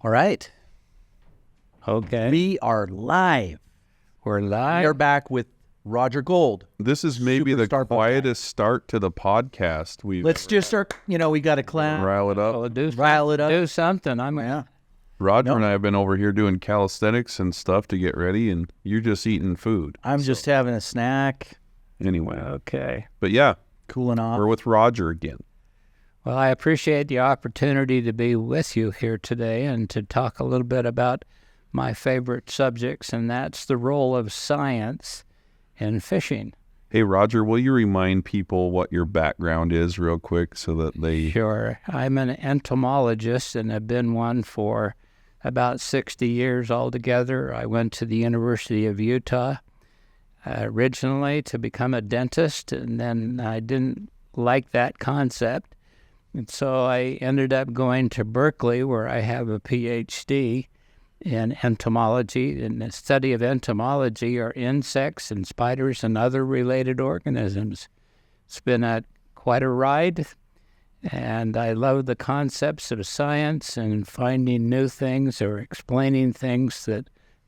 All right. Okay. We are live. We're live. We are back with Roger Gold. This is maybe the Superstar quietest start to the podcast we've Let's just start, we got to clap. rile it up. Well, Rile it up. Do something. Yeah. Roger No. and I have been over here doing calisthenics and stuff to get ready, and you're just eating food. I'm just having a snack, Anyway, Okay. but yeah, cooling off. we're with Roger again. Well, I appreciate the opportunity to be with you here today and to talk a little bit about my favorite subjects, and that's the role of science in fishing. Hey, Roger, will you remind people what your background is real quick so that they... Sure. I'm an entomologist and have been one for about 60 years altogether. I went to the University of Utah originally to become a dentist, and then I didn't like that concept. And so I ended up going to Berkeley, where I have a PhD in entomology. And the study of entomology are insects and spiders and other related organisms. It's been quite a ride, and I love the concepts of science and finding new things or explaining things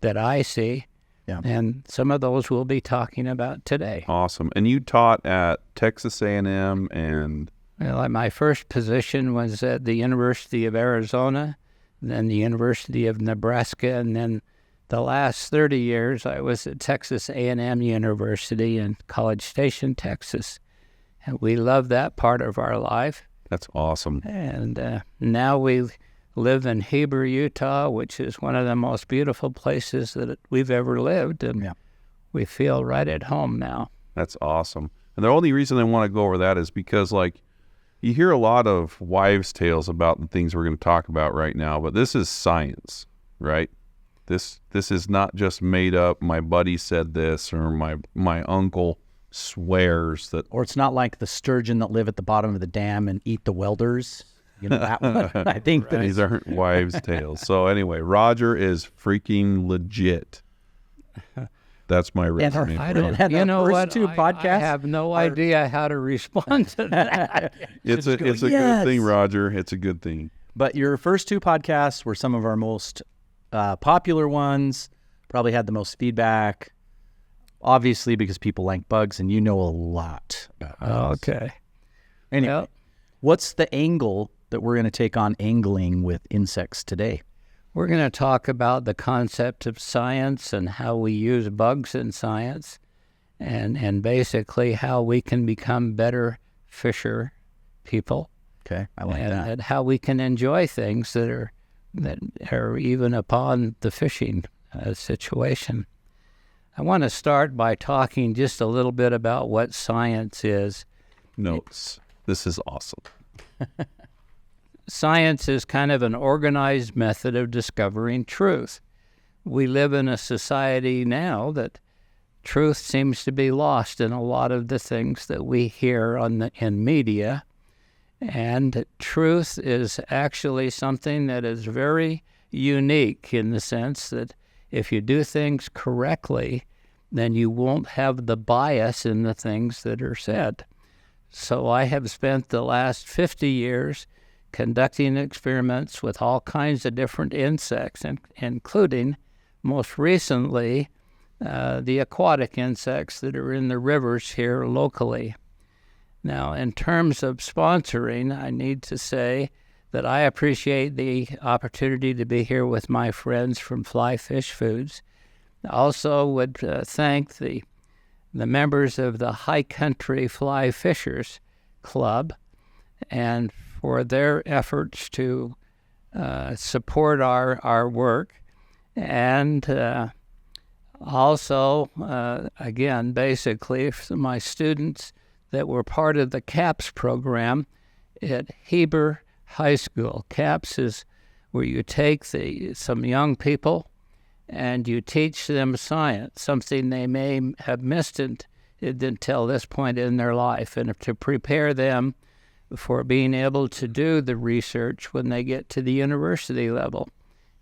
that I see. Yeah. And some of those we'll be talking about today. Awesome. And you taught at Texas A&M and... Well, my first position was at the University of Arizona, then the University of Nebraska, and then the last 30 years I was at Texas A&M University in College Station, Texas. And we love that part of our life. That's awesome. And now we live in Heber, Utah, which is one of the most beautiful places that we've ever lived. And we feel right at home now. That's awesome. And the only reason I want to go over that is because, you hear a lot of wives' tales about the things we're going to talk about right now, but this is science, right? This is not just made up, my buddy said this, or my uncle swears that... Or it's not like the sturgeon that live at the bottom of the dam and eat the welders. That one. I think that These aren't wives' tales. So anyway, Roger is freaking legit. That's my resume. I for don't, you. you know what? Two podcasts I have no idea how to respond to that. It's a good thing, Roger. It's a good thing. But your first two podcasts were some of our most popular ones, probably had the most feedback, obviously because people like bugs, and you know a lot about bugs. Okay. Anyway, Well, what's the angle that we're going to take on angling with insects today? we're going to talk about the concept of science and how we use bugs in science, and basically how we can become better fisher people. Okay, I like and, that. and how we can enjoy things that are even upon the fishing situation. I want to start by talking just a little bit about what science is. Notes. This is awesome. Science is kind of an organized method of discovering truth. We live in a society now that truth seems to be lost in a lot of the things that we hear in media. And truth is actually something that is very unique in the sense that if you do things correctly, then you won't have the bias in the things that are said. So I have spent the last 50 years conducting experiments with all kinds of different insects, including, most recently, the aquatic insects that are in the rivers here locally. Now, in terms of sponsoring, I need to say that I appreciate the opportunity to be here with my friends from Fly Fish Foods. I also would thank the members of the High Country Fly Fishers Club and for their efforts to support our work. And also, again, basically, my students that were part of the CAPS program at Heber High School. CAPS is where you take some young people and you teach them science, something they may have missed until this point in their life, and to prepare them for being able to do the research when they get to the university level.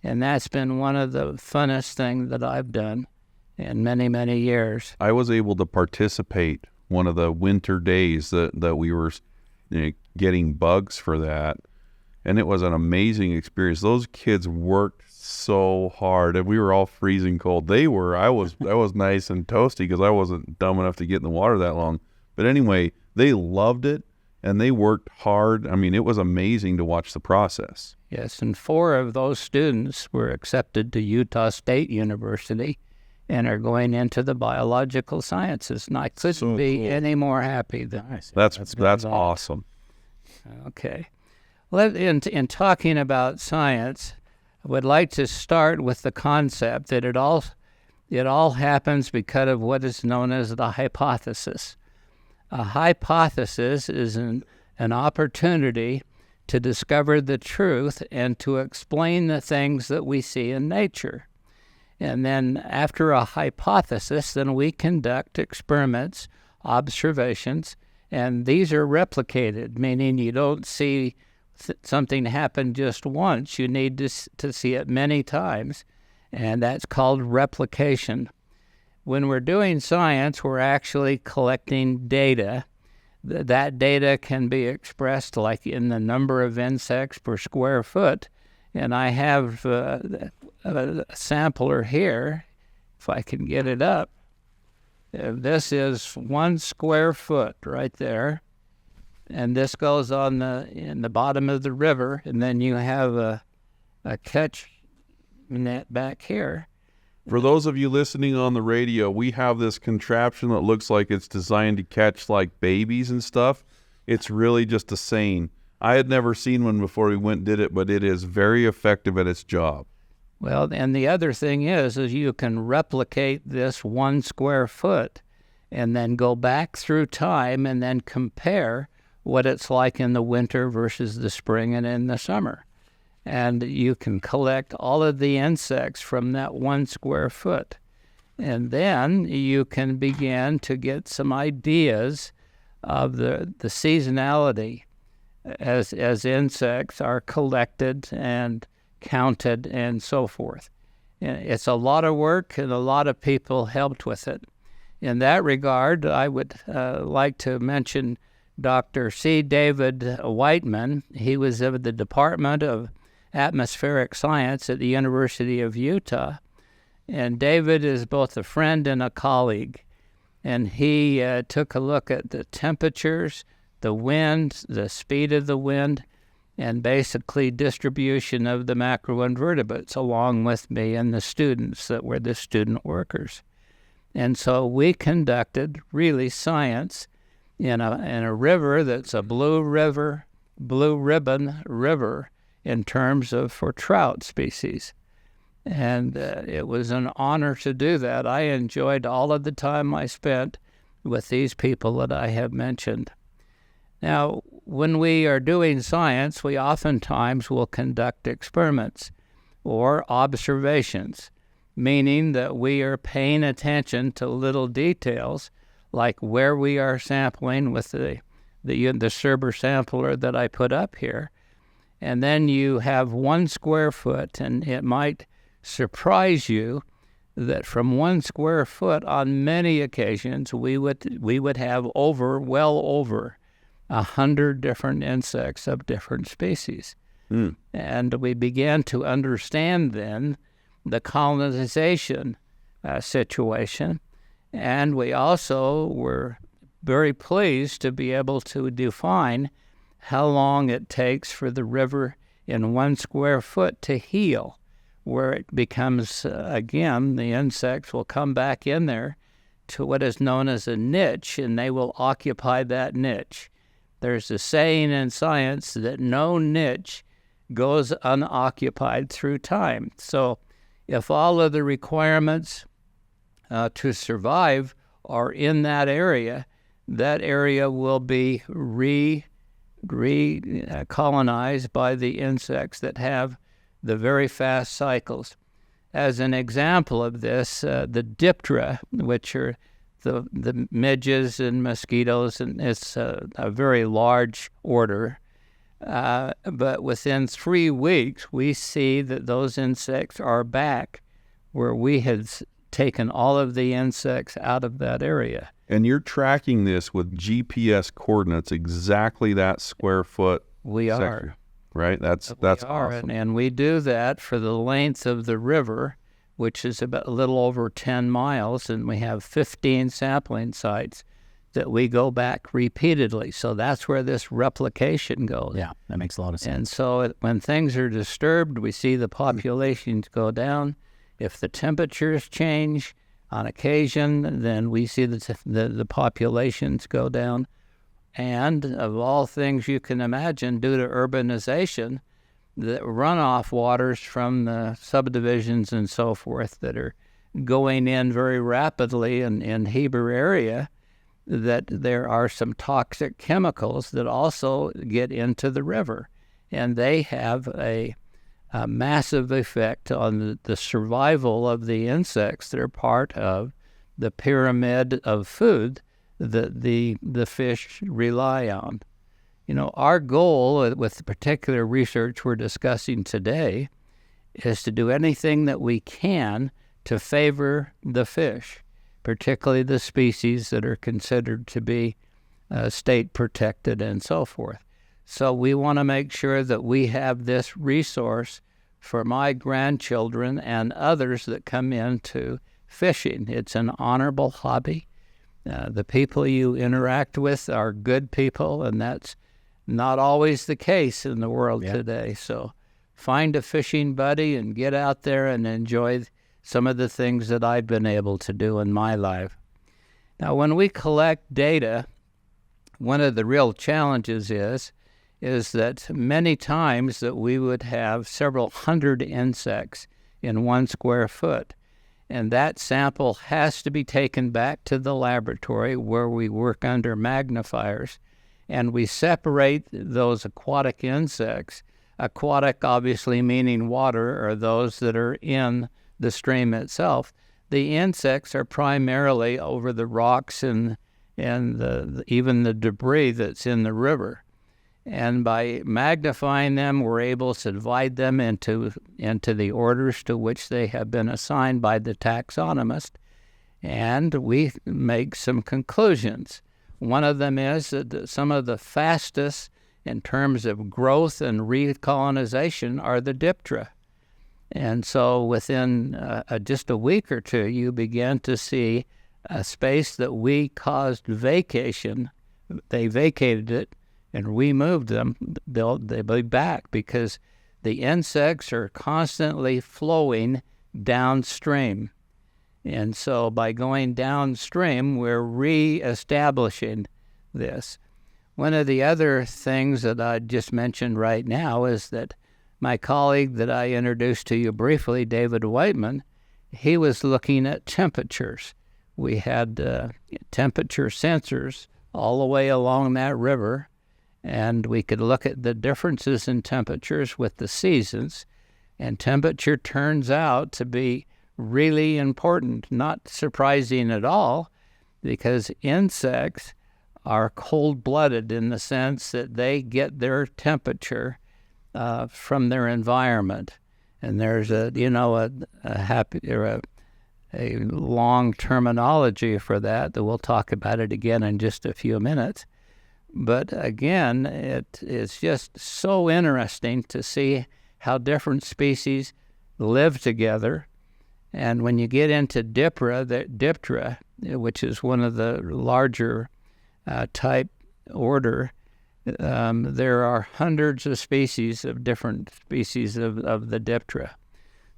And that's been one of the funnest things that I've done in many, many years. I was able to participate one of the winter days that we were getting bugs for that. and it was an amazing experience. Those kids worked so hard, and we were all freezing cold. They were. I was nice and toasty because I wasn't dumb enough to get in the water that long. But anyway, they loved it, and they worked hard. I mean, it was amazing to watch the process. Yes, and 4 of those students were accepted to Utah State University and are going into the biological sciences. And I couldn't be any more happy than Nice. That's awesome. Okay. Well, in talking about science, I would like to start with the concept that it all happens because of what is known as the hypothesis. A hypothesis is an opportunity to discover the truth and to explain the things that we see in nature. And then after a hypothesis, then we conduct experiments, observations, and these are replicated, meaning you don't see something happen just once. You need to see it many times, and that's called replication. When we're doing science, we're actually collecting data. That data can be expressed like in the number of insects per square foot. And I have a sampler here, if I can get it up. This is 1 square foot right there. And this goes in the bottom of the river. And then you have a catch net back here. For those of you listening on the radio, we have this contraption that looks like it's designed to catch like babies and stuff. It's really just a seine. I had never seen one before we went and did it, but it is very effective at its job. Well, and the other thing is you can replicate this 1 square foot and then go back through time and then compare what it's like in the winter versus the spring and in the summer. And you can collect all of the insects from that 1 square foot. And then you can begin to get some ideas of the seasonality as insects are collected and counted and so forth. And it's a lot of work, and a lot of people helped with it. In that regard, I would like to mention Dr. C. David Whiteman. He was of the Department of Atmospheric Science at the University of Utah. And David is both a friend and a colleague. And he took a look at the temperatures, the wind, the speed of the wind, and basically distribution of the macroinvertebrates along with me and the students that were the student workers. And so we conducted really science in a river that's a blue ribbon river in terms of for trout species. And it was an honor to do that. I enjoyed all of the time I spent with these people that I have mentioned. Now, when we are doing science, we oftentimes will conduct experiments or observations, meaning that we are paying attention to little details like where we are sampling with the Serber sampler that I put up here. And then you have 1 square foot, and it might surprise you that from 1 square foot on many occasions we would have well over 100 different insects of different species. And we began to understand then the colonization situation. And we also were very pleased to be able to define how long it takes for the river in 1 square foot to heal, where it becomes, again, the insects will come back in there to what is known as a niche, and they will occupy that niche. There's a saying in science that no niche goes unoccupied through time. So if all of the requirements to survive are in that area will be colonized by the insects that have the very fast cycles. As an example of this, the diptera, which are the midges and mosquitoes, and it's a very large order. But within 3 weeks, we see that those insects are back where we had taken all of the insects out of that area. And you're tracking this with GPS coordinates, exactly that square foot We sector. are. right? That's awesome. And we do that for the length of the river, which is about a little over 10 miles, and we have 15 sampling sites that we go back repeatedly. So that's where this replication goes. Yeah, that makes a lot of sense. And so when things are disturbed, we see the populations go down. If the temperatures change on occasion, then we see the populations go down. And of all things you can imagine, due to urbanization, the runoff waters from the subdivisions and so forth that are going in very rapidly in Heber area, that there are some toxic chemicals that also get into the river. And they have a massive effect on the survival of the insects that are part of the pyramid of food that the fish rely on. You know, our goal with the particular research we're discussing today is to do anything that we can to favor the fish, particularly the species that are considered to be state protected and so forth. So we want to make sure that we have this resource for my grandchildren and others that come into fishing. It's an honorable hobby. The people you interact with are good people, and that's not always the case in the world today. So find a fishing buddy and get out there and enjoy some of the things that I've been able to do in my life. Now, when we collect data, one of the real challenges is that many times that we would have several hundred insects in 1 square foot. And that sample has to be taken back to the laboratory where we work under magnifiers, and we separate those aquatic insects. Aquatic obviously meaning water, or those that are in the stream itself. The insects are primarily over the rocks and even the debris that's in the river. And by magnifying them, we're able to divide them into the orders to which they have been assigned by the taxonomist. And we make some conclusions. One of them is that some of the fastest in terms of growth and recolonization are the diptera. And so within just a week or two, you begin to see a space that we caused vacation. They vacated it, and we moved them. They'll be back because the insects are constantly flowing downstream. And so by going downstream, we're reestablishing this. One of the other things that I just mentioned right now is that my colleague that I introduced to you briefly, David Whiteman, he was looking at temperatures. We had temperature sensors all the way along that river, and we could look at the differences in temperatures with the seasons, and temperature turns out to be really important, not surprising at all, because insects are cold-blooded in the sense that they get their temperature from their environment. And there's a long terminology for that we'll talk about it again in just a few minutes. But again, it is just so interesting to see how different species live together. And when you get into diptera, which is one of the larger type order, there are hundreds of species of different species of the diptera.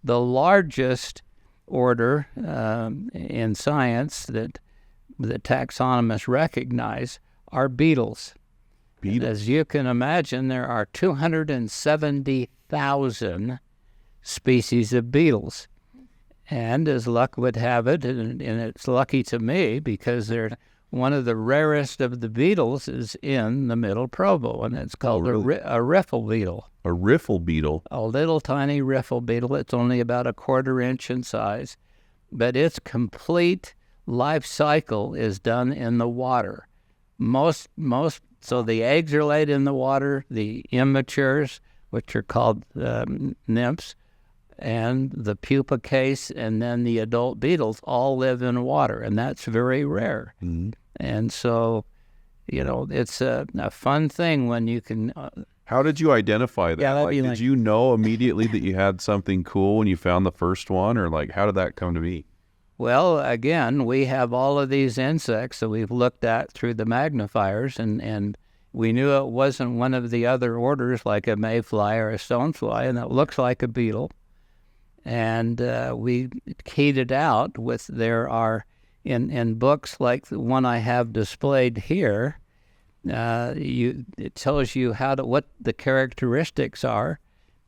The largest order in science that the taxonomists recognize are beetles. As you can imagine, there are 270,000 species of beetles. And as luck would have it, and it's lucky to me because they're one of the rarest of the beetles is in the Middle Provo, and it's called a riffle beetle. A riffle beetle? A little tiny riffle beetle. It's only about a 1/4 inch in size, but its complete life cycle is done in the water. So the eggs are laid in the water, the immatures, which are called nymphs, and the pupa case, and then the adult beetles all live in water, and that's very rare. Mm-hmm. And so, it's a fun thing when you can How did you identify that? Yeah, that'd be did like- you know immediately that you had something cool when you found the first one, or like how did that come to be? Well, again, we have all of these insects that we've looked at through the magnifiers, and we knew it wasn't one of the other orders like a mayfly or a stonefly, and it looks like a beetle. And we keyed it out with, there are, in books like the one I have displayed here, it tells you what the characteristics are,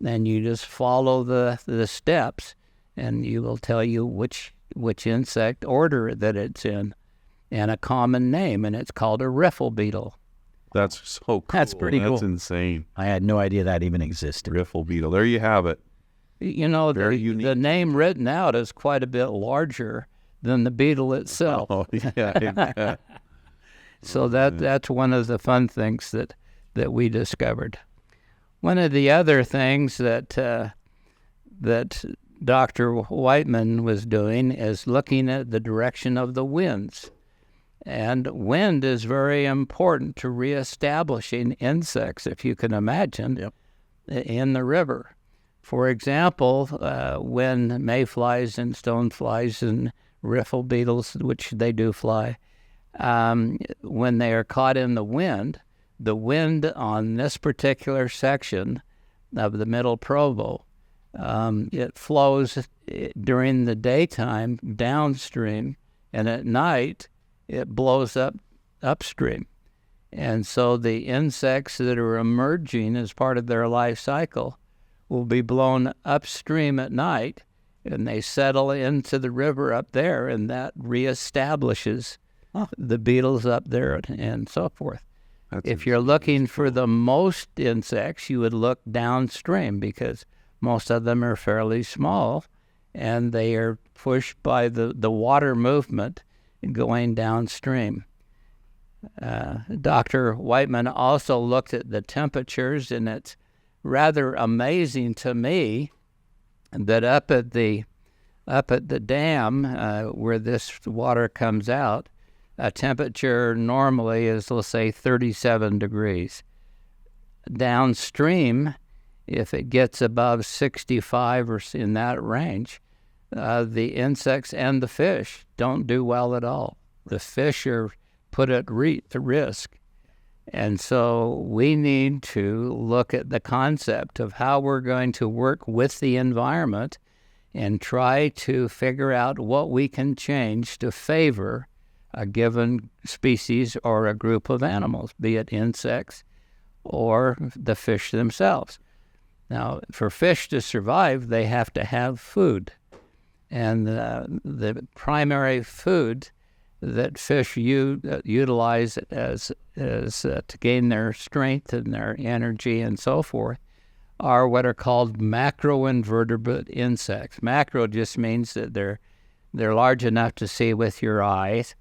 and you just follow the steps, and you will tell you which insect order that it's in, and a common name, and it's called a riffle beetle. That's so cool. That's pretty cool. That's insane. I had no idea that even existed. Riffle beetle. There you have it. You know, Very the unique. name written out is quite a bit larger than the beetle itself. Oh yeah. So that's one of the fun things that we discovered. One of the other things that Dr. Whiteman was doing is looking at the direction of the winds. And wind is very important to reestablishing insects, if you can imagine, in the river. For example, when mayflies and stoneflies and riffle beetles, which they do fly, when they are caught in the wind on this particular section of the Middle Provo, it flows during the daytime downstream, and at night it blows upstream. And so the insects that are emerging as part of their life cycle will be blown upstream at night, and they settle into the river up there, and that reestablishes the beetles up there and so forth. If you're looking for the most insects, you would look downstream, because most of them are fairly small, and they are pushed by the water movement going downstream. Dr. Whiteman also looked at the temperatures, and it's rather amazing to me that up at the dam where this water comes out, a temperature normally is, let's say, 37 degrees. Downstream, if it gets above 65 or in that range, the insects and the fish don't do well at all. The fish are put at risk. And so we need to look at the concept of how we're going to work with the environment and try to figure out what we can change to favor a given species or a group of animals, be it insects or the fish themselves. Now, for fish to survive, they have to have food. And the primary food that fish utilize as to gain their strength and their energy and so forth are what are called macroinvertebrate insects. Macro just means that they're large enough to see with your eyes,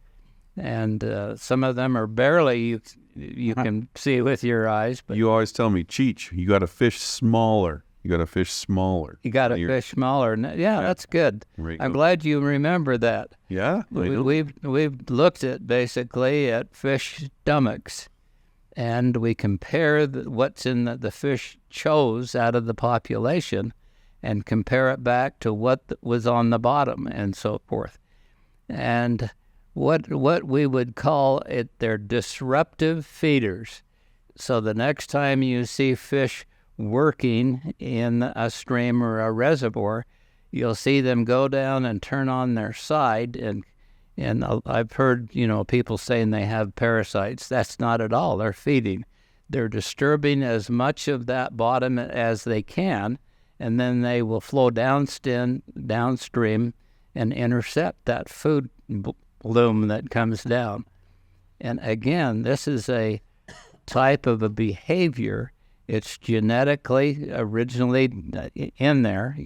and some of them are barely you can see with your eyes. But you always tell me, Cheech, you got to fish smaller. You got to fish smaller. You got to fish smaller. Yeah, that's good. I'm glad you remember that. Yeah, we've looked at basically at fish stomachs, and we compare what's in the fish chose out of the population, and compare it back to what was on the bottom and so forth. And what we would call it, they're disruptive feeders. So the next time you see fish working in a stream or a reservoir, you'll see them go down and turn on their side, and I've heard people saying they have parasites. That's not at all. They're feeding. They're disturbing as much of that bottom as they can, and then they will flow downstream and intercept that food bloom that comes down. And again, this is a type of a behavior. It's genetically originally in there,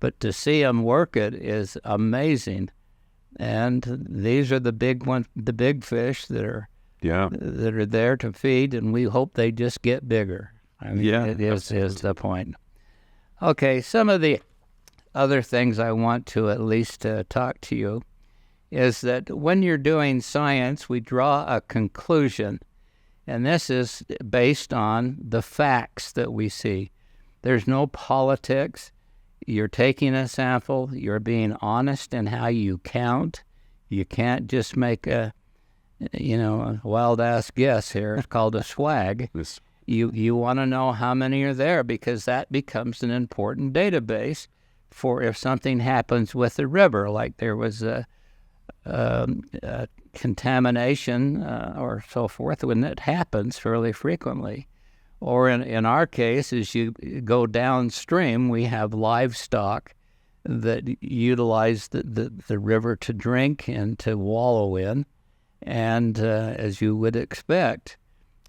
but to see them work it is amazing. And these are the big ones, the big fish that are there to feed, and we hope they just get bigger. I mean, it is the point. Okay, some of the other things I want to at least talk to you is that when you're doing science, we draw a conclusion. And this is based on the facts that we see. There's no politics. You're taking a sample. You're being honest in how you count. You can't just make a wild-ass guess here. It's called a swag. This, You want to know how many are there, because that becomes an important database for if something happens with the river, like there was a contamination or so forth, when it happens fairly frequently. Or in our case, as you go downstream, we have livestock that utilize the river to drink and to wallow in. And as you would expect,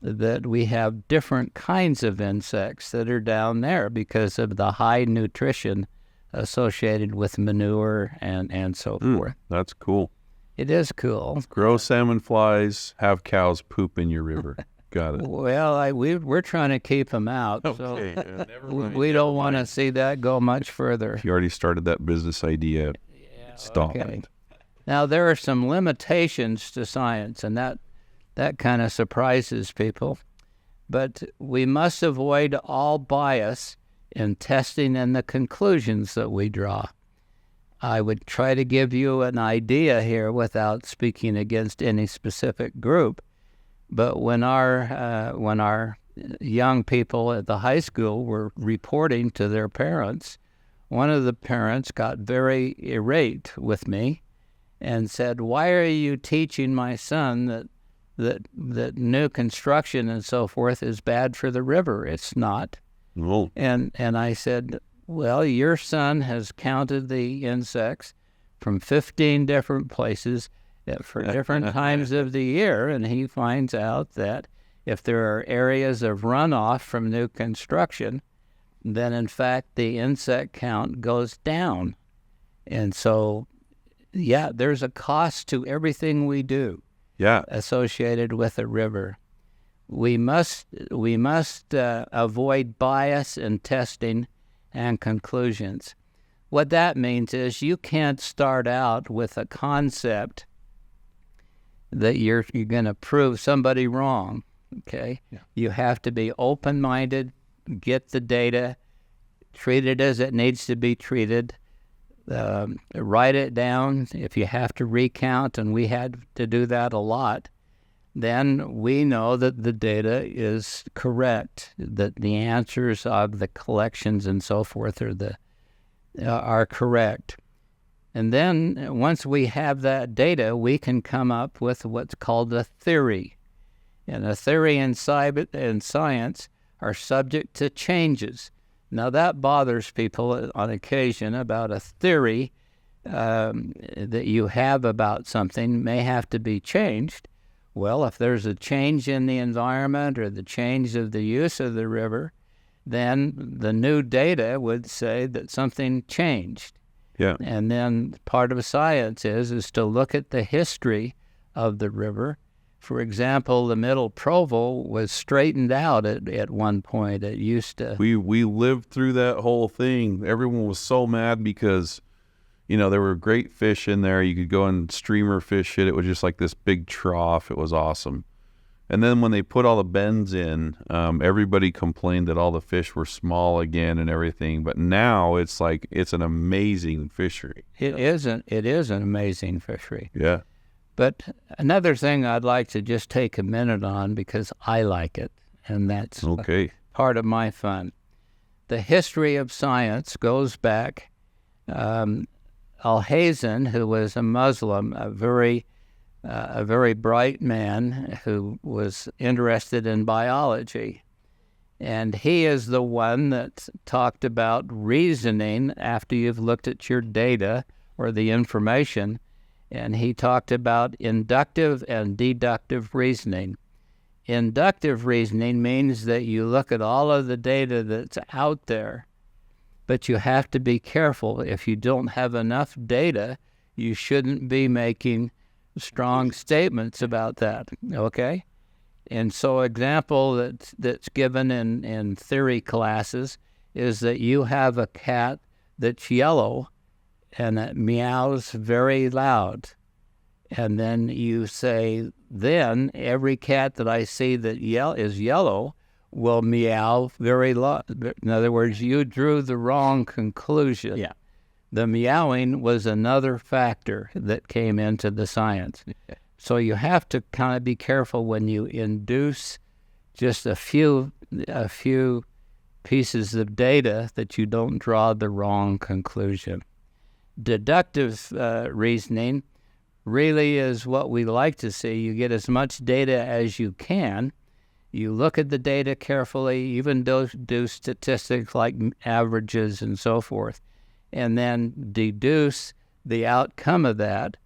that we have different kinds of insects that are down there because of the high nutrition associated with manure and so forth. That's cool. It is cool. Grow salmon flies, have cows poop in your river. Got it. Well, we're trying to keep them out, so we don't want to see that go much further. You already started that business idea. Stop okay. it. Now, there are some limitations to science, and that kind of surprises people. But we must avoid all bias in testing and the conclusions that we draw. I would try to give you an idea here without speaking against any specific group. But when our young people at the high school were reporting to their parents, one of the parents got very irate with me and said, "Why are you teaching my son that new construction and so forth is bad for the river? It's not." Oh. And I said, "Well, your son has counted the insects from 15 different places for different times of the year, and he finds out that if there are areas of runoff from new construction, then in fact the insect count goes down. And so, yeah, there's a cost to everything we do associated with a river. We must avoid bias in testing and conclusions. What that means is you can't start out with a concept that you're going to prove somebody wrong, okay? Yeah. You have to be open-minded, get the data, treat it as it needs to be treated, write it down. If you have to recount, and we had to do that a lot, then we know that the data is correct, that the answers of the collections and so forth are correct. And then once we have that data, we can come up with what's called a theory. And a theory and science are subject to changes. Now that bothers people on occasion about a theory that you have about something may have to be changed. Well, if there's a change in the environment or the change of the use of the river, then the new data would say that something changed. Yeah. And then part of science is to look at the history of the river. For example, the Middle Provo was straightened out at one point. It used to. We lived through that whole thing. Everyone was so mad because, there were great fish in there. You could go and streamer fish it. It was just like this big trough. It was awesome. And then when they put all the bends in, everybody complained that all the fish were small again and everything. But now it's like it's an amazing fishery. It is an amazing fishery. Yeah. But another thing I'd like to just take a minute on, because I like it, and that's okay. Part of my fun. The history of science goes back. Al-Hazen, who was a Muslim, a very bright man who was interested in biology. And he is the one that talked about reasoning after you've looked at your data or the information. And he talked about inductive and deductive reasoning. Inductive reasoning means that you look at all of the data that's out there, but you have to be careful. If you don't have enough data, you shouldn't be making strong statements about that, okay? And so example that's given in theory classes is that you have a cat that's yellow and it meows very loud. And then you say then every cat that I see that is yellow will meow very loud. In other words, you drew the wrong conclusion. Yeah. The meowing was another factor that came into the science. So you have to kind of be careful when you induce just a few pieces of data that you don't draw the wrong conclusion. Deductive reasoning really is what we like to see. You get as much data as you can. You look at the data carefully, even do statistics like averages and so forth, and then deduce the outcome of that,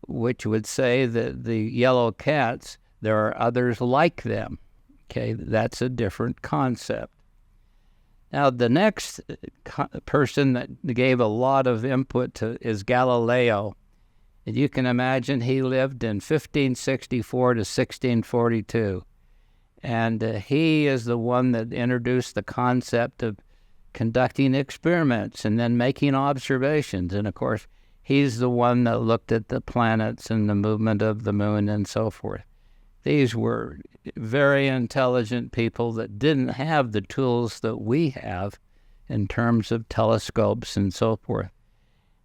which would say that the yellow cats, there are others like them. Okay, that's a different concept. Now, the next person that gave a lot of input to is Galileo. And you can imagine he lived in 1564 to 1642. And he is the one that introduced the concept of conducting experiments and then making observations. And, of course, he's the one that looked at the planets and the movement of the moon and so forth. These were very intelligent people that didn't have the tools that we have in terms of telescopes and so forth.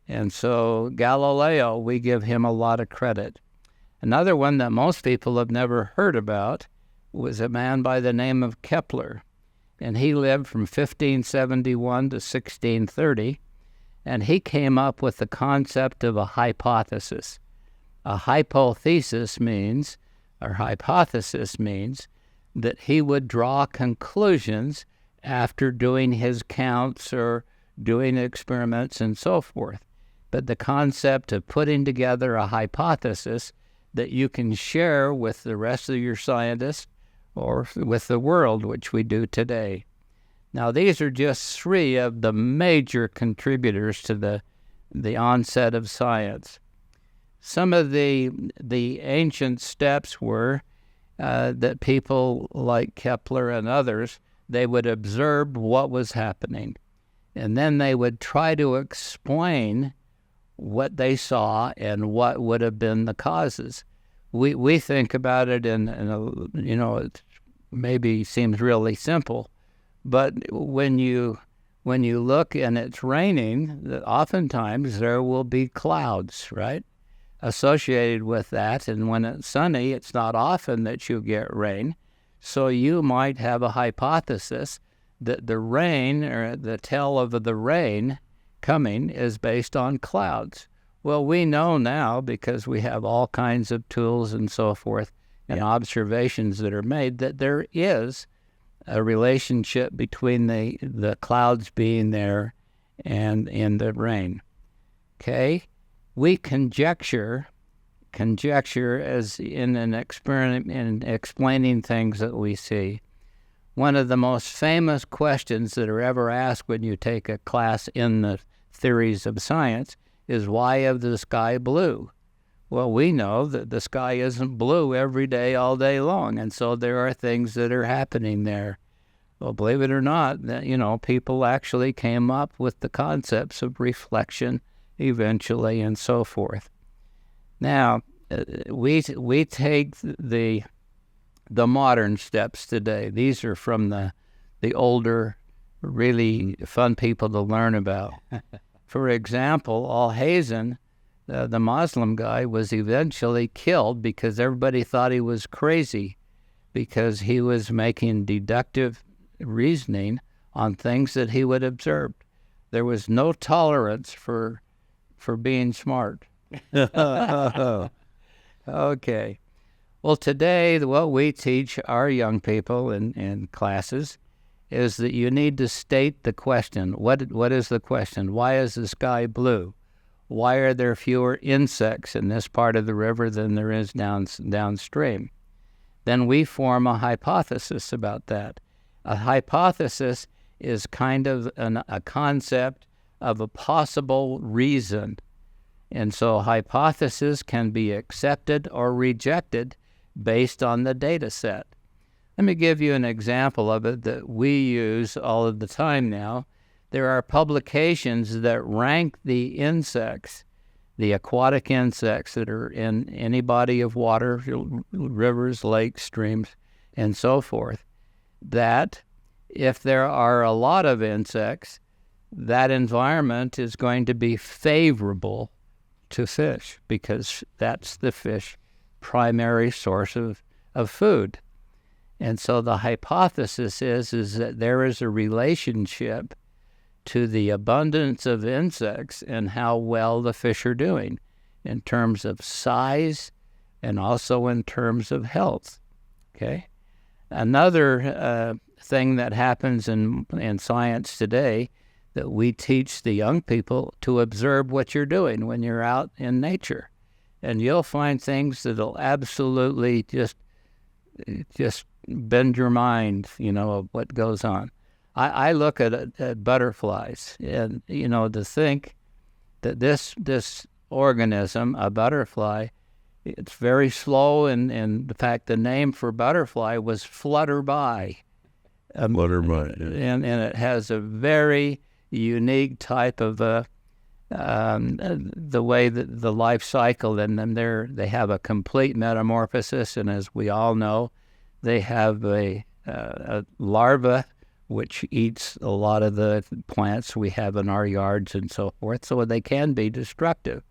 And so Galileo, we give him a lot of credit. Another one that most people have never heard about was a man by the name of Kepler. And he lived from 1571 to 1630. And he came up with the concept of a hypothesis. A hypothesis means that he would draw conclusions after doing his counts or doing experiments and so forth. But the concept of putting together a hypothesis that you can share with the rest of your scientists or with the world, which we do today. Now, these are just three of the major contributors to the onset of science. Some of the ancient steps were that people like Kepler and others, they would observe what was happening, and then they would try to explain what they saw and what would have been the causes. We think about it in it maybe seems really simple, but when you look and it's raining, oftentimes there will be clouds, right, associated with that. And when it's sunny, it's not often that you get rain. So you might have a hypothesis that the rain or the tell of the rain coming is based on clouds. Well, we know now, because we have all kinds of tools and so forth and observations that are made, that there is a relationship between the clouds being there and in the rain. Okay? We conjecture as in an experiment in explaining things that we see. One of the most famous questions that are ever asked when you take a class in the theories of science is, why is the sky blue? Well, we know that the sky isn't blue every day, all day long, and so there are things that are happening there. Well, believe it or not, people actually came up with the concepts of reflection eventually and so forth. Now, we take the modern steps today. These are from the older, really fun people to learn about. For example, Al-Hazen, the Muslim guy, was eventually killed because everybody thought he was crazy because he was making deductive reasoning on things that he would observe. There was no tolerance for being smart. Okay. Well, today, what we teach our young people in classes is that you need to state the question. What is the question? Why is the sky blue? Why are there fewer insects in this part of the river than there is downstream? Then we form a hypothesis about that. A hypothesis is kind of a concept of a possible reason. And so hypothesis can be accepted or rejected based on the data set. Let me give you an example of it that we use all of the time now. There are publications that rank the insects the aquatic insects that are in any body of water, rivers, lakes, streams, and so forth, that if there are a lot of insects, that environment is going to be favorable to fish because that's the fish primary source of food. And so the hypothesis is that there is a relationship to the abundance of insects and how well the fish are doing in terms of size and also in terms of health. Okay? Another thing that happens in science today that we teach the young people to observe what you're doing when you're out in nature. And you'll find things that'll absolutely just bend your mind, of what goes on. I look at butterflies, and, to think that this organism, a butterfly, it's very slow, and in fact, the name for butterfly was flutterby. Flutterby, yeah. And it has a very unique type of the way that the life cycle in them, they have a complete metamorphosis, and as we all know, they have a larva which eats a lot of the plants we have in our yards and so forth, so they can be destructive.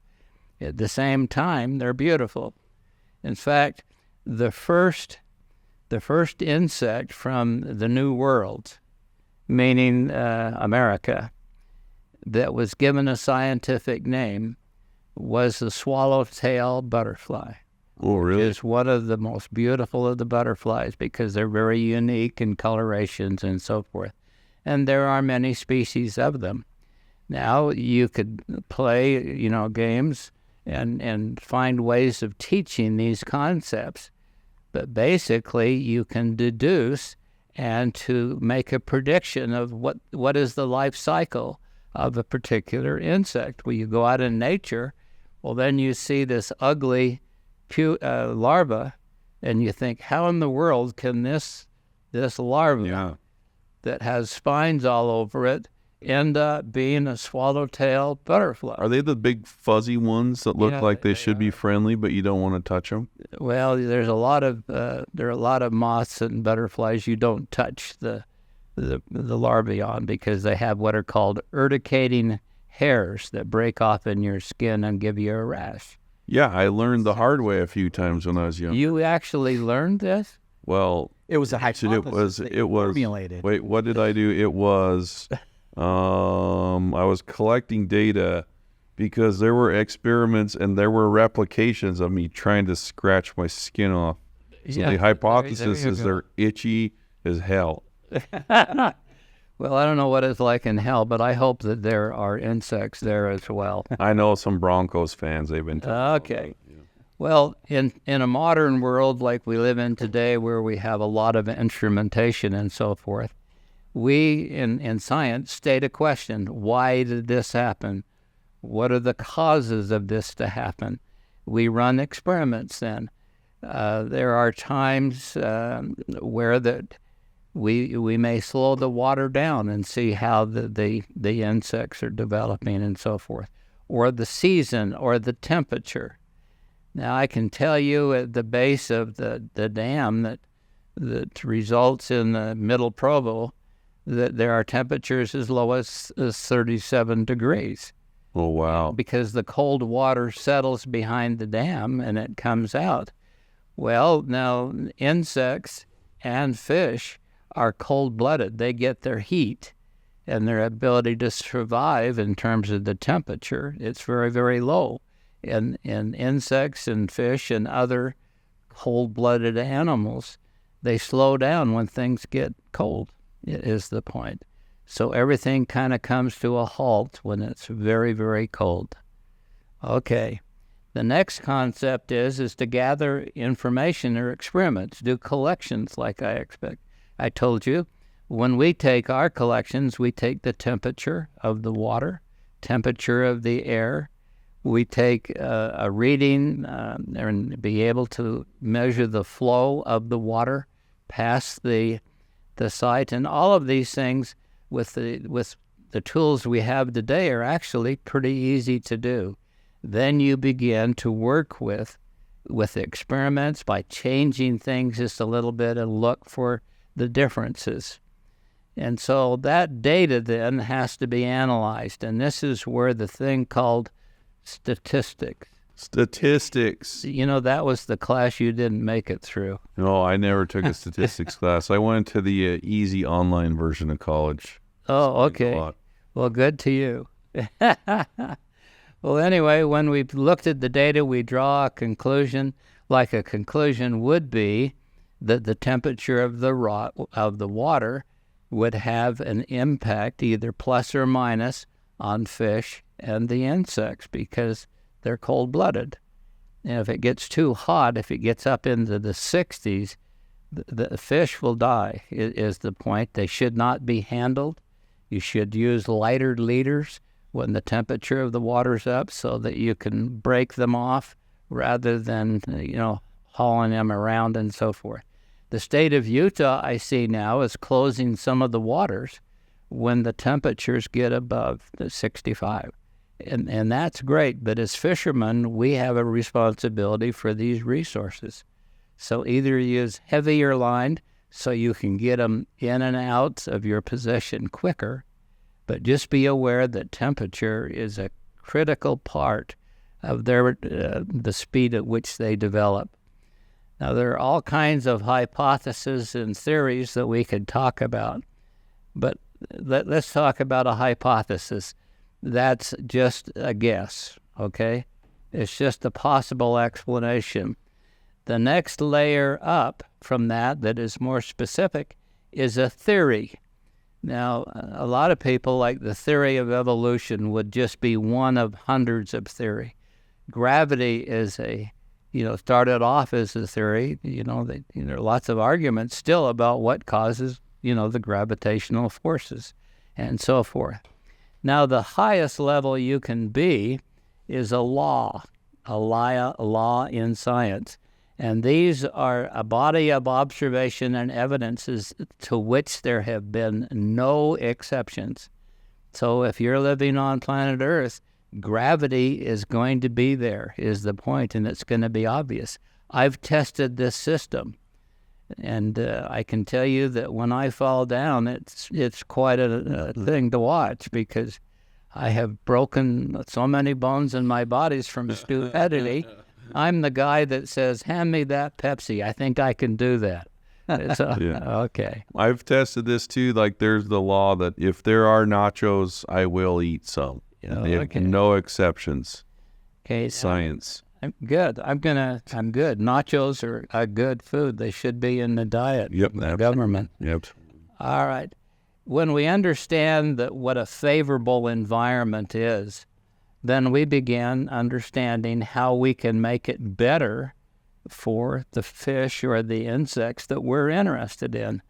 At the same time, they're beautiful. In fact, the first insect from the New World, meaning America, that was given a scientific name was the swallowtail butterfly. Oh, really? Which is one of the most beautiful of the butterflies because they're very unique in colorations and so forth. And there are many species of them. Now, you could play, games and find ways of teaching these concepts. But basically, you can deduce and to make a prediction of what is the life cycle of a particular insect. When you go out in nature, well, then you see this ugly larva, and you think, how in the world can this larva that has spines all over it end up being a swallowtail butterfly? Are they the big fuzzy ones that look like they should be friendly, but you don't want to touch them? Well, there are a lot of moths and butterflies you don't touch the larvae on because they have what are called urticating hairs that break off in your skin and give you a rash. Yeah, I learned the hard way a few times when I was young. You actually learned this? Well, it was a hypothesis it was formulated. Wait, what did I do? It was I was collecting data because there were experiments and there were replications of me trying to scratch my skin off. So the hypothesis is they're itchy as hell. Well, I don't know what it's like in hell, but I hope that there are insects there as well. I know some Broncos fans. They've been talking about it, yeah. Well, in a modern world like we live in today, where we have a lot of instrumentation and so forth, we in science state a question: why did this happen? What are the causes of this to happen? We run experiments. Then there are times where we may slow the water down and see how the insects are developing and so forth, or the season or the temperature. Now, I can tell you at the base of the dam that results in the Middle Provo that there are temperatures as low as 37 degrees. Oh, wow. Because the cold water settles behind the dam and it comes out. Well, now, insects and fish are cold-blooded. They get their heat and their ability to survive in terms of the temperature. It's very, very low. And insects and fish and other cold-blooded animals, they slow down when things get cold, is the point. So everything kind of comes to a halt when it's very, very cold. Okay. The next concept is to gather information or experiments, do collections like I expect. I told you, when we take our collections, we take the temperature of the water, temperature of the air. We take a reading and be able to measure the flow of the water past the site. And all of these things with the tools we have today are actually pretty easy to do. then you begin to work with experiments by changing things just a little bit and look for the differences. And so that data then has to be analyzed, and this is where the thing called statistics. That was the class you didn't make it through. No, I never took a statistics class. I went to the easy online version of college. Oh, okay. Well, good to you. Well, anyway, when we've looked at the data, we draw a conclusion, like a conclusion would be that the temperature of the water would have an impact, either plus or minus, on fish and the insects because they're cold-blooded. And if it gets too hot, if it gets up into the 60s, the fish will die, is the point. They should not be handled. You should use lighter leaders when the temperature of the water's up so that you can break them off rather than, hauling them around and so forth. The state of Utah, I see now, is closing some of the waters when the temperatures get above the 65. And that's great, but as fishermen, we have a responsibility for these resources. So either use heavier line so you can get them in and out of your possession quicker, but just be aware that temperature is a critical part of the speed at which they develop. Now, there are all kinds of hypotheses and theories that we could talk about, but let's talk about a hypothesis. That's just a guess, okay? It's just a possible explanation. The next layer up from that is more specific is a theory. Now, a lot of people, like the theory of evolution, would just be one of hundreds of theory. Gravity is started off as a theory. There are lots of arguments still about what causes, the gravitational forces and so forth. Now, the highest level you can be is a law in science. And these are a body of observation and evidences to which there have been no exceptions. So if you're living on planet Earth, gravity is going to be there, is the point, and it's going to be obvious. I've tested this system, and I can tell you that when I fall down, it's quite a thing to watch because I have broken so many bones in my bodies from stupidity. I'm the guy that says, hand me that Pepsi. I think I can do that. Okay. I've tested this too. Like there's the law that if there are nachos, I will eat some. They have no exceptions. Okay. Science. I'm good. I'm good. Nachos are a good food. They should be in the diet. Yep. The government. Yep. All right. When we understand what a favorable environment is, then we begin understanding how we can make it better for the fish or the insects that we're interested in.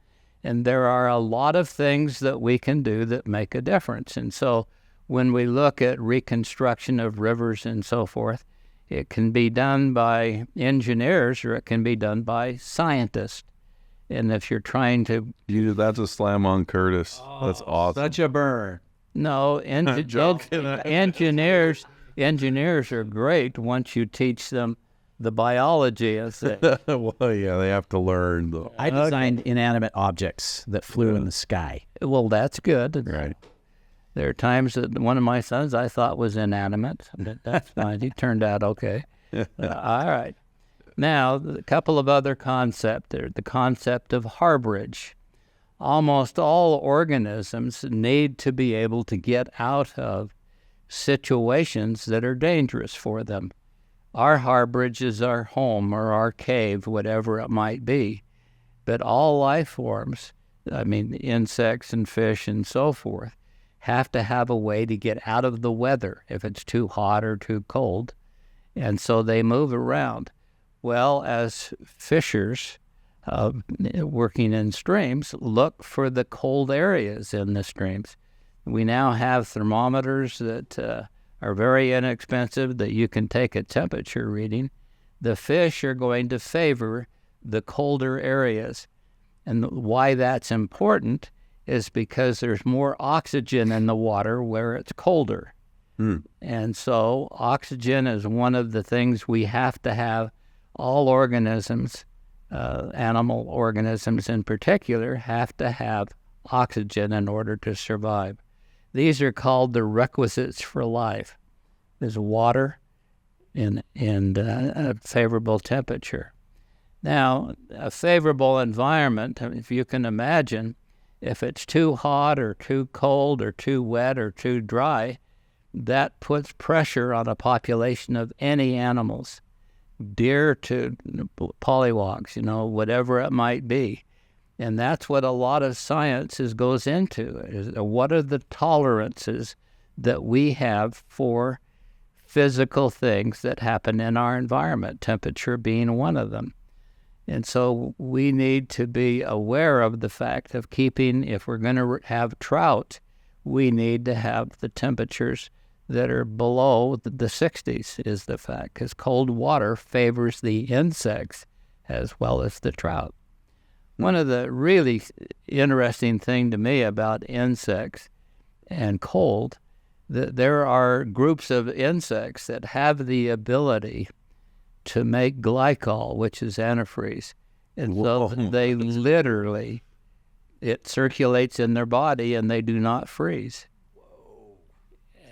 And there are a lot of things that we can do that make a difference. And so when we look at reconstruction of rivers and so forth, it can be done by engineers or it can be done by scientists. And if you're trying to... That's a slam on Curtis. That's awesome. Such a burn. No, engineers are great once you teach them the biology of things. Well, yeah, they have to learn, though. I designed inanimate objects that flew in the sky. Well, that's good. Right. There are times that one of my sons I thought was inanimate. That's fine. He turned out okay. All right. Now, a couple of other concepts. The concept of harborage. Almost all organisms need to be able to get out of situations that are dangerous for them. Our harborage is our home or our cave, whatever it might be. But all life forms, insects and fish and so forth, have to have a way to get out of the weather if it's too hot or too cold. And so they move around. Well, as fishers, working in streams, look for the cold areas in the streams. We now have thermometers that are very inexpensive that you can take a temperature reading. The fish are going to favor the colder areas. And why that's important is because there's more oxygen in the water where it's colder. And so oxygen is one of the things we have to have. All organisms, animal organisms in particular, have to have oxygen in order to survive. These are called the requisites for life. There's water and a favorable temperature. Now, a favorable environment, if you can imagine, if it's too hot or too cold or too wet or too dry, that puts pressure on a population of any animals, deer to pollywogs, whatever it might be. And that's what a lot of science goes into, is what are the tolerances that we have for physical things that happen in our environment, temperature being one of them. And so we need to be aware of the fact of keeping, if we're going to have trout, we need to have the temperatures that are below the 60s is the fact, because cold water favors the insects as well as the trout. One of the really interesting thing to me about insects and cold, that there are groups of insects that have the ability to make glycol, which is antifreeze. And so they literally, it circulates in their body and they do not freeze.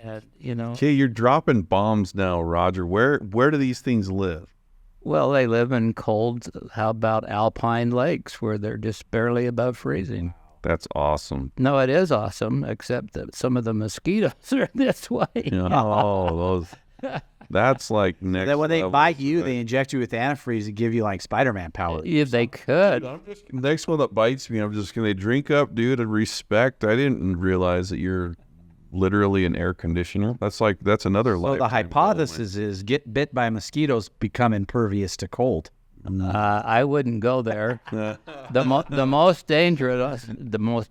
And, Okay, you're dropping bombs now, Roger. Where do these things live? Well, they live in cold, how about alpine lakes where they're just barely above freezing. That's awesome. No, it is awesome, except that some of the mosquitoes are this way. That's like next. Then when they level, bite you, right? they inject you with antifreeze and give you like Spider-Man powers. If they could. Next one that bites me, I'm just going to drink up, dude, and respect. I didn't realize that you're literally an air conditioner. That's another So life. the hypothesis is get bit by mosquitoes, become impervious to cold. I wouldn't go there. The most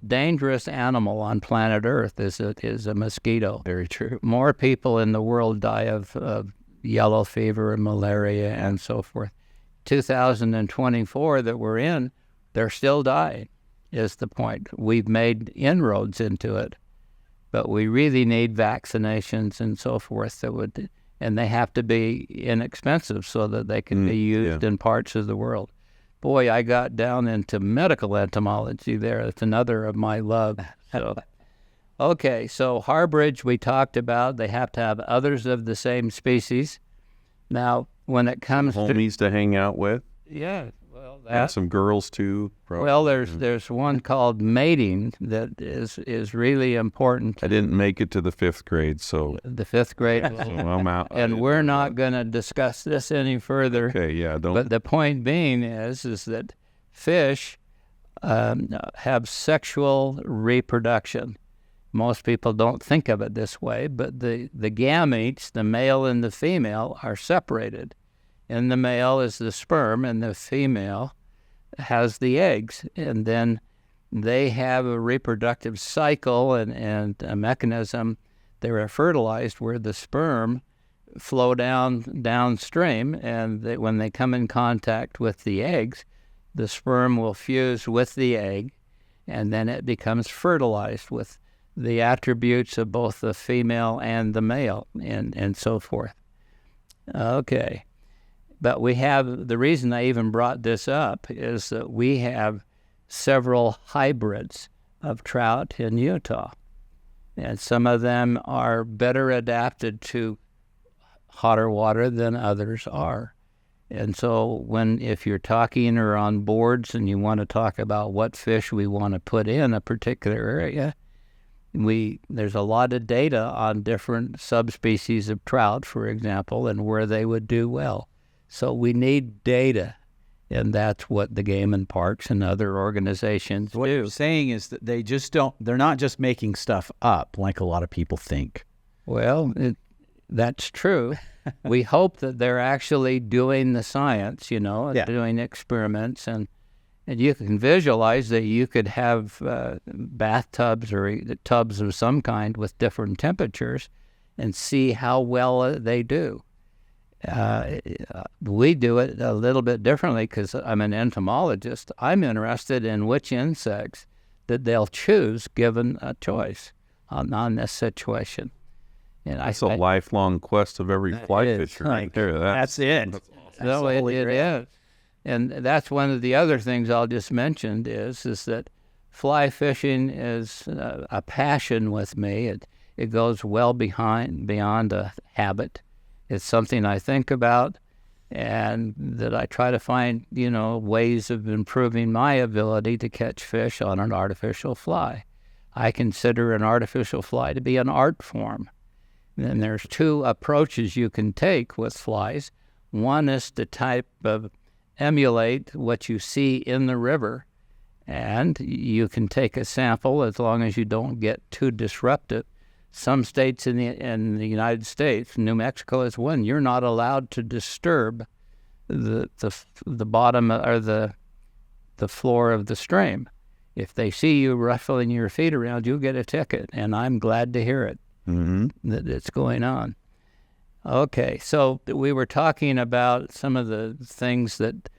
dangerous animal on planet Earth is a mosquito. Very true. More people in the world die of yellow fever and malaria and so forth. 2024 that we're in, they're still dying, is the point. We've made inroads into it, but we really need vaccinations and so forth and they have to be inexpensive so that they can be used in parts of the world. Boy, I got down into medical entomology there. That's another of my love. Okay, so harborage we talked about. They have to have others of the same species. Now, when it comes homies to hang out with. Yeah, well, And some girls too. Probably. Well, there's one called mating that is really important. I didn't make it to the 5th grade, so The 5th grade. so I'm out. And we're not going to discuss this any further. Okay, yeah, don't. But the point being is that fish have sexual reproduction. Most people don't think of it this way, but the gametes, the male and the female, are separated. In the male is the sperm, and the female has the eggs. And then they have a reproductive cycle and a mechanism. They are fertilized where the sperm flow downstream, and when they come in contact with the eggs, the sperm will fuse with the egg, and then it becomes fertilized with the attributes of both the female and the male, and so forth. Okay. But we have, the reason I even brought this up is that we have several hybrids of trout in Utah. And some of them are better adapted to hotter water than others are. And so if you're talking or on boards and you want to talk about what fish we want to put in a particular area, there's a lot of data on different subspecies of trout, for example, and where they would do well. So we need data, and that's what the Game and Parks and other organizations What do. you're saying is that they're not just making stuff up like a lot of people think. Well, that's true. We hope that they're actually doing the science, doing experiments, and you can visualize that you could have bathtubs or tubs of some kind with different temperatures and see how well they do. We do it a little bit differently because I'm an entomologist. I'm interested in which insects that they'll choose given a choice on this situation. And That's a lifelong quest of every fly fisher right there. That's it. No, it is. And that's one of the other things I'll just mention is that fly fishing is a passion with me. It goes well beyond a habit. It's something I think about, and that I try to find, ways of improving my ability to catch fish on an artificial fly. I consider an artificial fly to be an art form. And there's two approaches you can take with flies. One is to type of emulate what you see in the river, and you can take a sample as long as you don't get too disruptive. Some states in the United States, New Mexico is one, you're not allowed to disturb the bottom or the floor of the stream. If they see you ruffling your feet around, you'll get a ticket, and I'm glad to hear it. That it's going on. Okay, so we were talking about some of the things that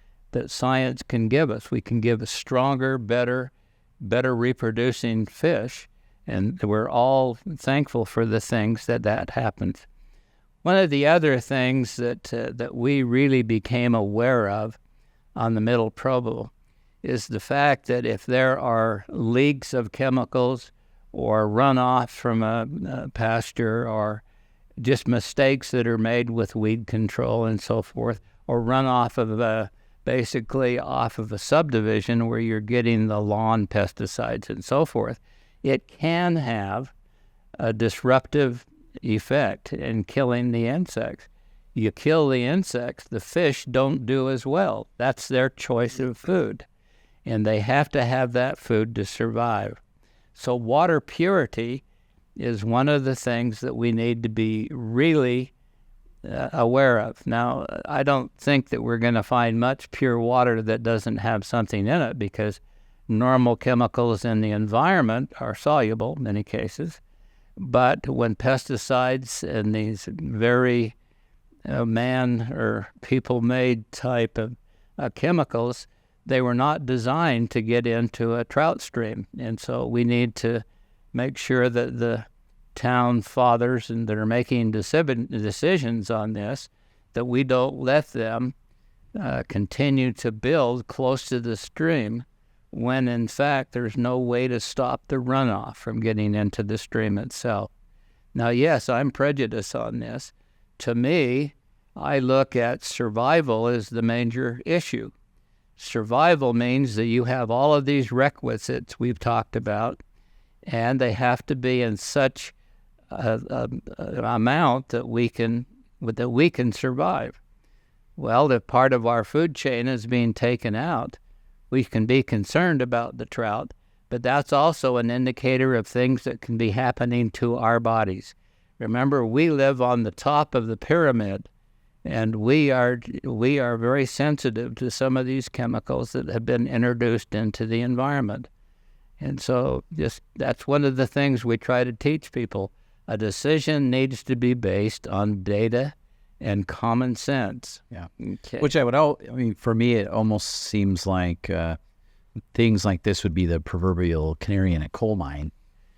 science can give us. We can give a stronger, better reproducing fish, and we're all thankful for the things that happens. One of the other things that we really became aware of on the Middle Provo is the fact that if there are leaks of chemicals or runoff from a pasture, or just mistakes that are made with weed control and so forth, or runoff of basically off of a subdivision where you're getting the lawn pesticides and so forth, it can have a disruptive effect in killing the insects. You kill the insects, the fish don't do as well. That's their choice of food, and they have to have that food to survive. So water purity is one of the things that we need to be really aware of. Now, I don't think that we're going to find much pure water that doesn't have something in it, because normal chemicals in the environment are soluble in many cases. But when pesticides and these very man or people-made type of chemicals, they were not designed to get into a trout stream. And so we need to make sure that the town fathers and that are making decisions on this, that we don't let them continue to build close to the stream when in fact there's no way to stop the runoff from getting into the stream itself. Now, yes, I'm prejudiced on this. To me, I look at survival as the major issue. Survival means that you have all of these requisites we've talked about, and they have to be in such an amount that we can survive. Well, if part of our food chain is being taken out, we can be concerned about the trout, but that's also an indicator of things that can be happening to our bodies. Remember, we live on the top of the pyramid, and we are very sensitive to some of these chemicals that have been introduced into the environment. And so that's one of the things we try to teach people. A decision needs to be based on data and common sense. Yeah. Okay. Which for me, it almost seems like things like this would be the proverbial canary in a coal mine.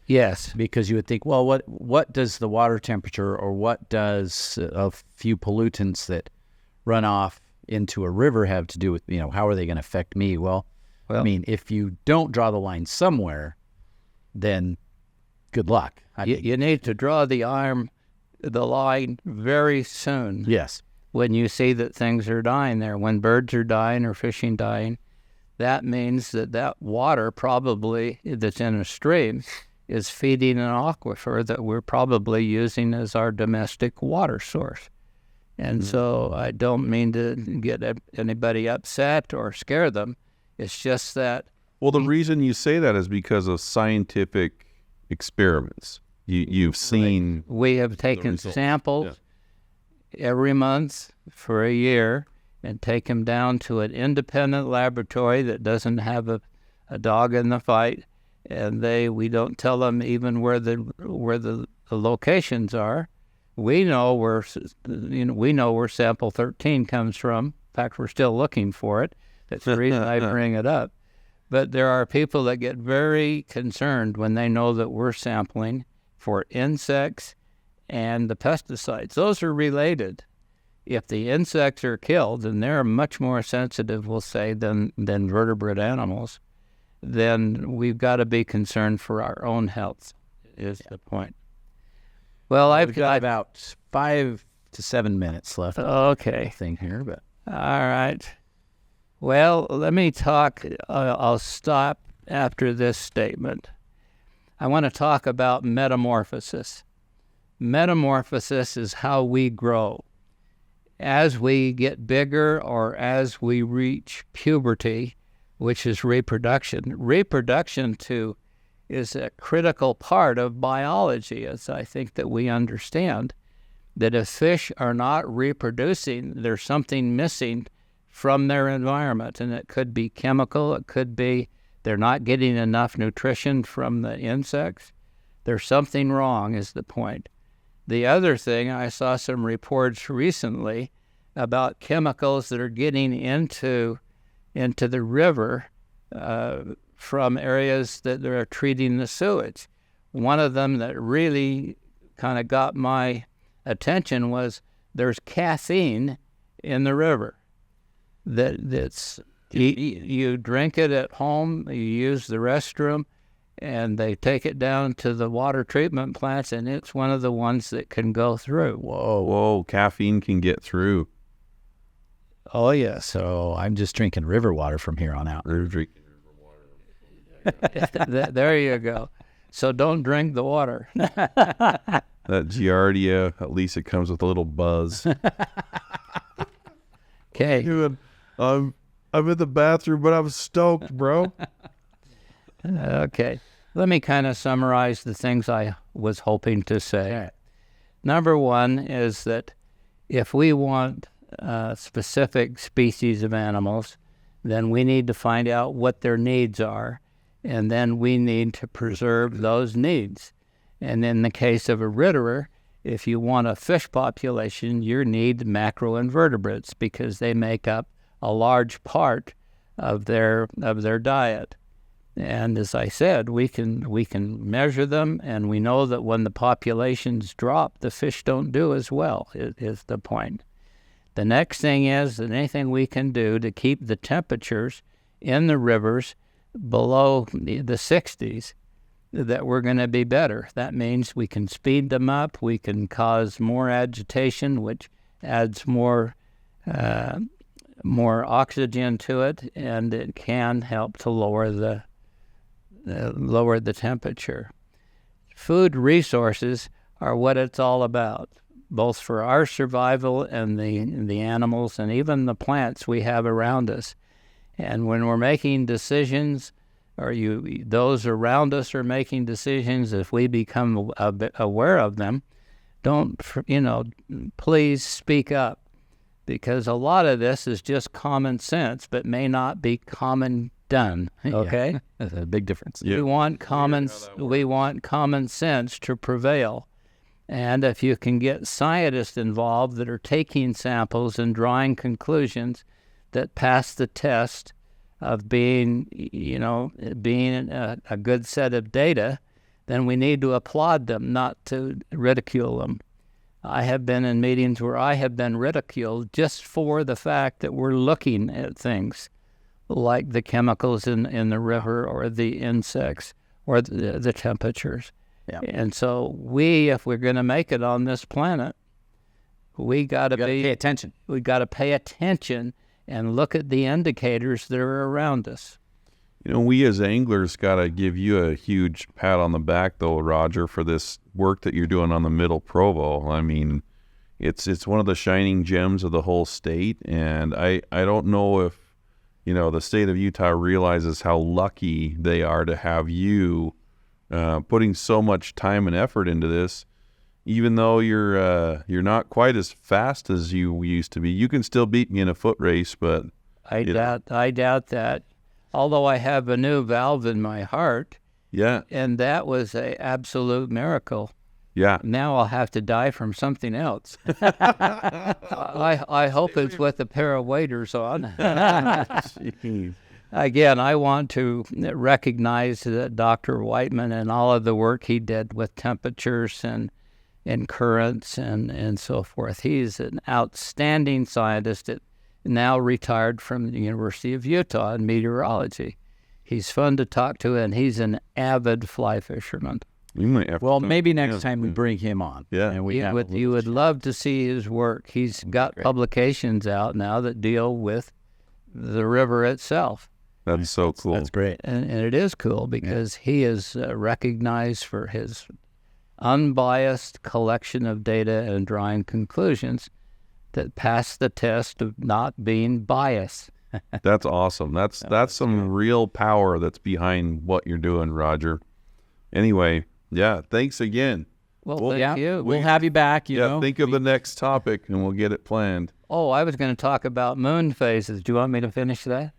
Yes. Because you would think, well, what does the water temperature, or what does a few pollutants that run off into a river have to do with, how are they going to affect me? Well, I mean, if you don't draw the line somewhere, then good luck. You need to draw the line very soon. Yes. When you see that things are dying there, when birds are dying or fishing dying, that means that water probably that's in a stream is feeding an aquifer that we're probably using as our domestic water source. And so I don't mean to get anybody upset or scare them. It's just that... Well, the reason you say that is because of scientific experiments. You've seen... We have taken samples every month for a year and take them down to an independent laboratory that doesn't have a dog in the fight. And we don't tell them even where the locations are. We know where sample 13 comes from. In fact, we're still looking for it. That's the reason I bring it up. But there are people that get very concerned when they know that we're sampling for insects and the pesticides. Those are related. If the insects are killed, and they're much more sensitive, we'll say, than vertebrate animals, then we've got to be concerned for our own health, is the point. Well, We've got about 5 to 7 minutes left. Okay. Thing here, but All right. Well, let me talk. I'll stop after this statement. I want to talk about metamorphosis. Metamorphosis is how we grow. As we get bigger or as we reach puberty, which is reproduction. Reproduction, too, is a critical part of biology, as I think that we understand, that if fish are not reproducing, there's something missing from their environment, and it could be chemical, it could be they're not getting enough nutrition from the insects. There's something wrong, is the point. The other thing, I saw some reports recently about chemicals that are getting into the river from areas that they're treating the sewage. One of them that really kind of got my attention was there's caffeine in the river. That's you drink it at home, you use the restroom, and they take it down to the water treatment plants, and it's one of the ones that can go through. Whoa, caffeine can get through. Oh, yes. so I'm just drinking river water from here on out. They're drinking There you go. So don't drink the water. that Giardia, at least it comes with a little buzz. Okay. I'm in the bathroom, but I'm stoked, bro. Okay. Let me kind of summarize the things I was hoping to say. Number one is that if we want specific species of animals, then we need to find out what their needs are, and then we need to preserve those needs. And in the case of a ritterer, if you want a fish population, you need macroinvertebrates because they make up a large part of their diet. And as I said, we can measure them, and we know that when the populations drop, the fish don't do as well, is the point. The next thing is that anything we can do to keep the temperatures in the rivers below the 60s, that we're going to be better. That means we can speed them up, we can cause more agitation, which adds more oxygen to it, and it can help to lower the temperature. Food resources are what it's all about, both for our survival and the animals and even the plants we have around us. And when we're making decisions, or those around us are making decisions, if we become a bit aware of them, please speak up, because a lot of this is just common sense, but may not be common done. Okay, Yeah, that's a big difference. Yeah. we want common sense to prevail, and if you can get scientists involved that are taking samples and drawing conclusions that pass the test of being a good set of data, then we need to applaud them, not to ridicule them. I have been in meetings where I have been ridiculed just for the fact that we're looking at things like the chemicals in the river or the insects or the temperatures. Yeah. And so if we're going to make it on this planet, we got to pay attention. We got to pay attention and look at the indicators that are around us. We as anglers got to give you a huge pat on the back, though, Roger, for this work that you're doing on the Middle Provo. I mean, it's one of the shining gems of the whole state, and I don't know if the state of Utah realizes how lucky they are to have you putting so much time and effort into this. Even though you're not quite as fast as you used to be, you can still beat me in a foot race. But I doubt that. Although I have a new valve in my heart, yeah, and that was an absolute miracle. Yeah. Now I'll have to die from something else. I hope it's with a pair of waders on. Again, I want to recognize that Dr. Whiteman and all of the work he did with temperatures and and currents and so forth. He's an outstanding scientist that now retired from the University of Utah in meteorology. He's fun to talk to, and he's an avid fly fisherman. You might have Well, to, maybe next time we bring him on. Yeah. And we You have would love to see his work. He's got publications out now that deal with the river itself. That's so cool. That's great. And it is cool because he is recognized for his unbiased collection of data and drawing conclusions that pass the test of not being biased. That's awesome. That's some real power that's behind what you're doing, Roger. Anyway, yeah, thanks again. Well, thank you. We'll have you back. You know, think of the next topic and we'll get it planned. Oh, I was going to talk about moon phases. Do you want me to finish that?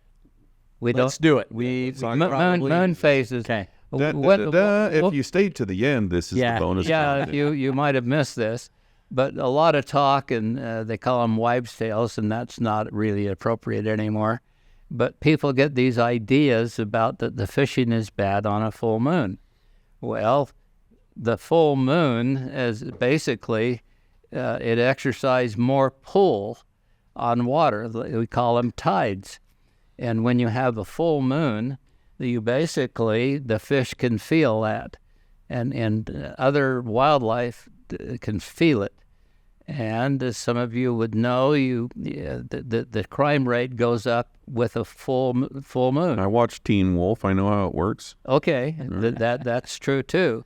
Let's do it. Moon phases. Okay. If you stayed to the end, this is the bonus. Yeah, content. you might have missed this, but a lot of talk, and they call them wives' tales, and that's not really appropriate anymore. But people get these ideas about that the fishing is bad on a full moon. Well, the full moon is basically it exercises more pull on water. We call them tides. And when you have a full moon, the fish can feel that, and other wildlife can feel it. And as some of you would know, the crime rate goes up with a full moon. I watched Teen Wolf. I know how it works. Okay, that's true too.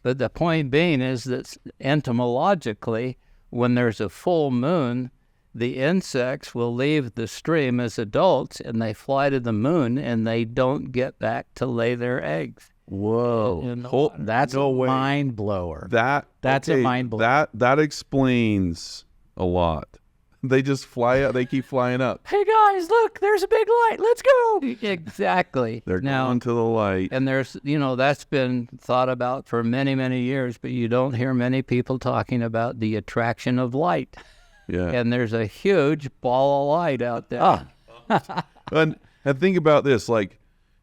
But the point being is that entomologically, when there's a full moon, the insects will leave the stream as adults, and they fly to the moon, and they don't get back to lay their eggs. Whoa, that's a mind blower. That's a mind blower. That explains a lot. They just fly up. They keep flying up. Hey guys, look, there's a big light. Let's go. Exactly. They're going to the light. And that's been thought about for many, many years, but you don't hear many people talking about the attraction of light. Yeah. And there's a huge ball of light out there. And think about this,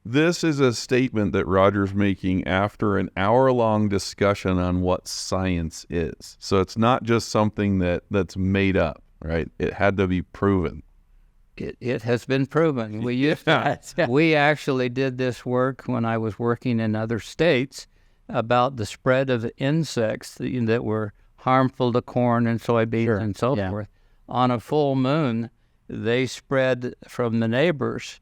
this is a statement that Roger's making after an hour-long discussion on what science is. So it's not just something that's made up, right? It had to be proven. It has been proven. We actually did this work when I was working in other states about the spread of insects that were harmful to corn and soybeans and so forth. On a full moon, they spread from the neighbors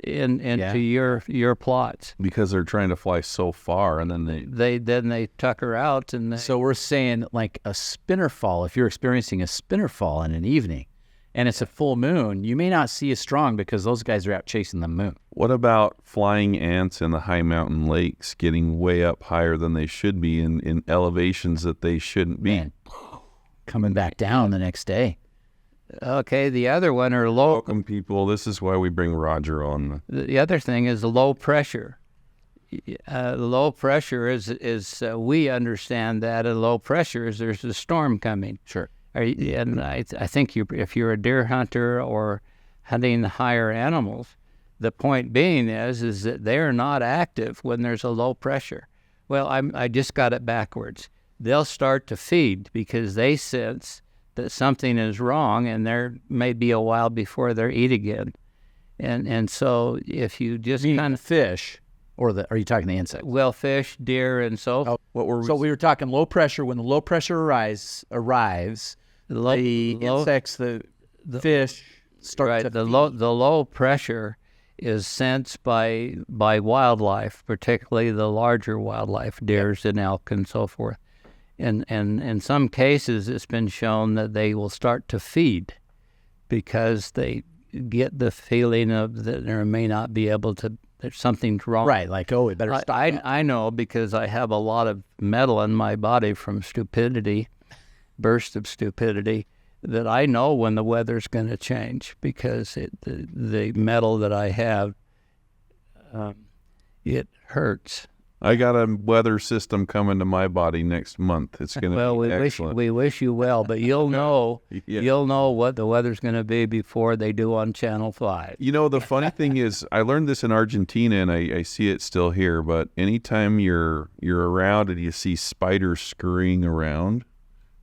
into your plots because they're trying to fly so far, and then they tucker out. So we're saying like a spinner fall. If you're experiencing a spinner fall in an evening, and it's a full moon, you may not see as strong because those guys are out chasing the moon. What about flying ants in the high mountain lakes getting way up higher than they should be in elevations that they shouldn't be? Man, coming back down the next day. Okay, the other one are low. Welcome, people. This is why we bring Roger on. The other thing is low pressure. Low pressure is we understand that at low pressure is there's a storm coming. Sure. And I think if you're a deer hunter or hunting higher animals, the point being is that they're not active when there's a low pressure. Well, I just got it backwards. They'll start to feed because they sense that something is wrong, and there may be a while before they eat again. And so if you just kind of fish, or are you talking the insects? Well, fish, deer, and so. We were talking low pressure. When the low pressure arrives, the insects, the fish start to feed. The low pressure is sensed by wildlife, particularly the larger wildlife, deers and elk and so forth. And in some cases, it's been shown that they will start to feed because they get the feeling of that there may not be able to, there's something wrong. Right, like, we better stop. I know because I have a lot of metal in my body from stupidity, bursts of stupidity, that I know when the weather's going to change because the metal that I have, it hurts. I got a weather system coming to my body next month. It's going to be excellent. We wish you well, but you'll know you'll know what the weather's going to be before they do on Channel 5. You know, the funny thing is, I learned this in Argentina, and I see it still here. But anytime you're around and you see spiders scurrying around,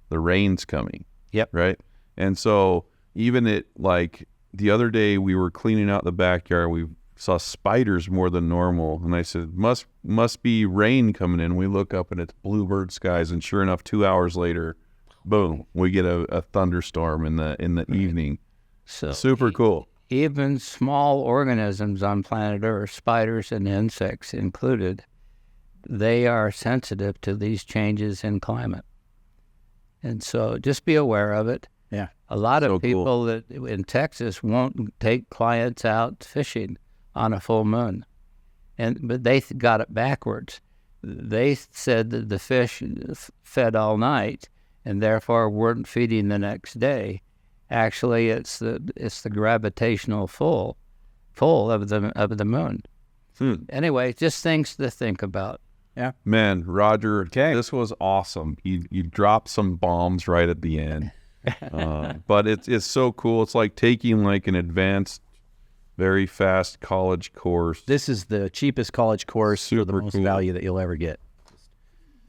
the rain's coming. Yep. Right. And so even the other day we were cleaning out the backyard, we saw spiders more than normal. And I said, must be rain coming in. We look up and it's bluebird skies. And sure enough, 2 hours later, boom, we get a thunderstorm in the evening. So super cool. Even small organisms on planet Earth, spiders and insects included, they are sensitive to these changes in climate. And so just be aware of it. Yeah. A lot of So people cool. that in Texas won't take clients out fishing on a full moon. But they got it backwards. They said that the fish fed all night and therefore weren't feeding the next day. Actually, it's the gravitational pull of the moon. Anyway, just things to think about. Yeah. Man, Roger, Okay. this was awesome. You dropped some bombs right at the end. But it's so cool. It's like taking like an advanced, very fast college course. This is the cheapest college course for the Super most cool. value that you'll ever get.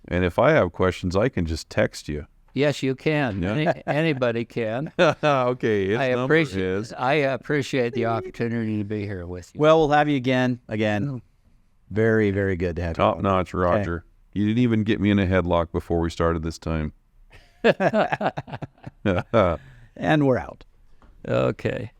And if I have questions, I can just text you. Yes, you can. Yeah. Anybody can. Okay, his I number is. appreciate the opportunity to be here with you. Well, we'll have you again. Very, very good to have you. Top notch, Roger. You didn't even get me in a headlock before we started this time. And we're out. Okay.